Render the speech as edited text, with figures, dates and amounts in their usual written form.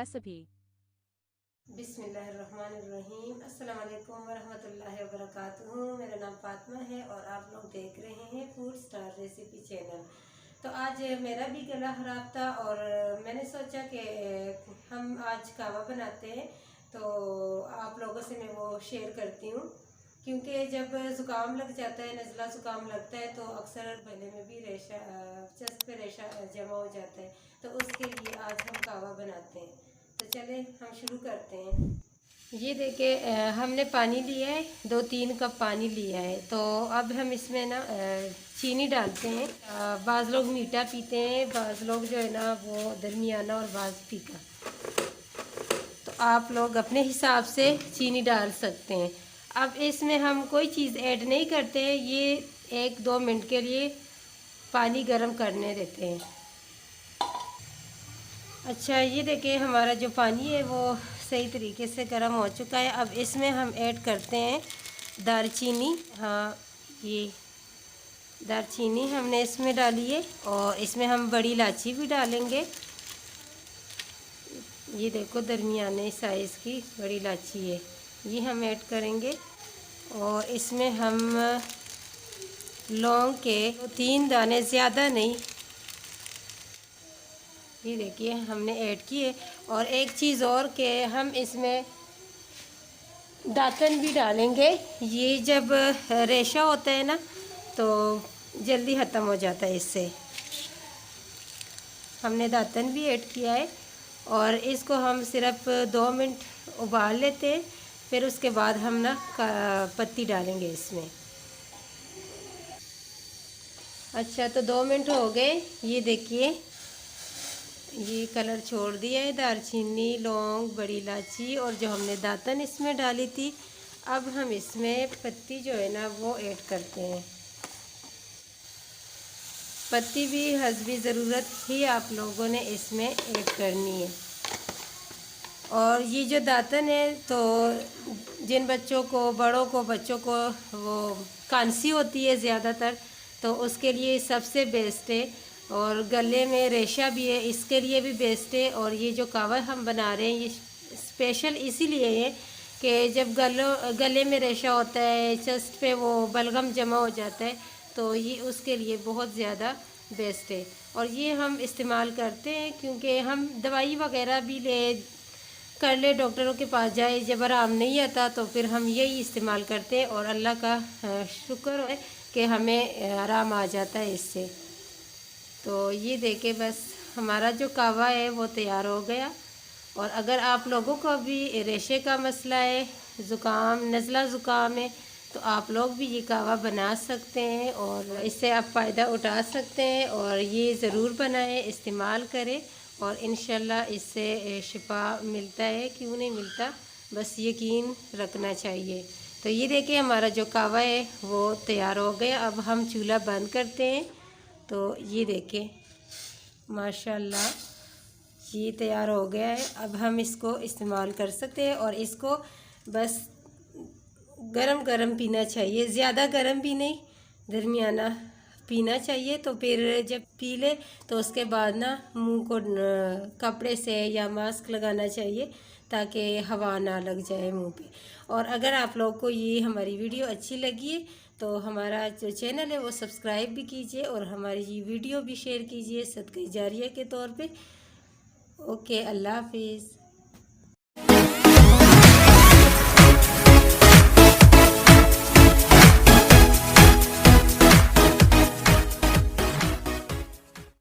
recipe. बिस्मिल्लाहिर्रहमानिर्रहीम। अस्सलाम वालेकुम वरहमतुल्लाहि वबरकातुहू। मेरा नाम फातिमा है और आप लोग देख रहे हैं फूड स्टार रेसिपी चैनल। तो आज मेरा भी गला ख़राब था और मैंने सोचा कि हम आज कहवा बनाते हैं, तो आप लोगों से मैं वो शेयर करती हूँ। क्योंकि जब ज़ुकाम लग जाता है, नज़ला ज़ुकाम लगता है, तो अक्सर गले में भी रेशा, चेस्ट पे रेशा जमा हो जाता है। तो उसके लिए आज हम कहवा बनाते हैं। तो चले हम शुरू करते हैं। ये देखिए, हमने पानी लिया है, 2-3 कप पानी लिया है। तो अब हम इसमें ना चीनी डालते हैं। बाज़ लोग मीठा पीते हैं, बाज़ लोग जो है ना वो दरमियाना और बाज़ फीका। तो आप लोग अपने हिसाब से चीनी डाल सकते हैं। अब इसमें हम कोई चीज़ ऐड नहीं करते हैं, ये 1-2 मिनट के लिए पानी गर्म करने देते हैं। अच्छा, ये देखिए हमारा जो पानी है वो सही तरीके से गर्म हो चुका है। अब इसमें हम ऐड करते हैं दालचीनी। हाँ, ये दालचीनी हमने इसमें डाली है और इसमें हम बड़ी इलायची भी डालेंगे। ये देखो दरमियाने साइज़ की बड़ी इलायची है, ये हम ऐड करेंगे। और इसमें हम लौंग के 3 दाने, ज़्यादा नहीं, ये देखिए हमने ऐड किए। और एक चीज़ और कि हम इसमें दातन भी डालेंगे। ये जब रेशा होता है ना तो जल्दी ख़त्म हो जाता है इससे। हमने दातन भी ऐड किया है और इसको हम सिर्फ 2 मिनट उबाल लेते हैं। फिर उसके बाद हम ना पत्ती डालेंगे इसमें। अच्छा, तो 2 मिनट हो गए, ये देखिए ये कलर छोड़ दिया है। दालचीनी, लौंग, बड़ी इलायची और जो हमने दातन इसमें डाली थी, अब हम इसमें पत्ती जो है ना वो ऐड करते हैं। पत्ती भी हस्बी ज़रूरत ही आप लोगों ने इसमें ऐड करनी है। और ये जो दातन है, तो जिन बच्चों को, बड़ों को, बच्चों को वो खांसी होती है ज़्यादातर, तो उसके लिए सबसे बेस्ट है। और गले में रेशा भी है, इसके लिए भी बेस्ट है। और ये जो कहवा हम बना रहे हैं ये स्पेशल इसीलिए है कि जब गले में रेशा होता है, चेस्ट पे वो बलगम जमा हो जाता है, तो ये उसके लिए बहुत ज़्यादा बेस्ट है। और ये हम इस्तेमाल करते हैं क्योंकि हम दवाई वगैरह भी कर ले, डॉक्टरों के पास जाए, जब आराम नहीं आता तो फिर हम यही इस्तेमाल करते हैं। और अल्लाह का शुक्र है कि हमें आराम आ जाता है इससे। तो ये देखे बस हमारा जो कहवा है वो तैयार हो गया। और अगर आप लोगों को भी रेशे का मसला है, ज़ुकाम, नज़ला ज़ुकाम है, तो आप लोग भी ये कहवा बना सकते हैं और इससे आप फ़ायदा उठा सकते हैं। और ये ज़रूर बनाएं, इस्तेमाल करें और इंशाल्लाह इससे शिफा मिलता है, क्यों नहीं मिलता, बस यकीन रखना चाहिए। तो ये देखिए हमारा जो कहवा है वो तैयार हो गया। अब हम चूल्हा बंद करते हैं। तो ये देखें माशाल्लाह ये तैयार हो गया है। अब हम इसको इस्तेमाल कर सकते हैं और इसको बस गरम गरम पीना चाहिए, ज़्यादा गरम भी नहीं, दरमियाना पीना चाहिए। तो फिर जब पी ले तो उसके बाद ना मुंह को कपड़े से या मास्क लगाना चाहिए ताकि हवा ना लग जाए मुंह पे। और अगर आप लोग को ये हमारी वीडियो अच्छी लगी है तो हमारा जो चैनल है वो सब्सक्राइब भी कीजिए और हमारी ये वीडियो भी शेयर कीजिए सदका जारिया के तौर पे। ओके, अल्लाह हाफिज़।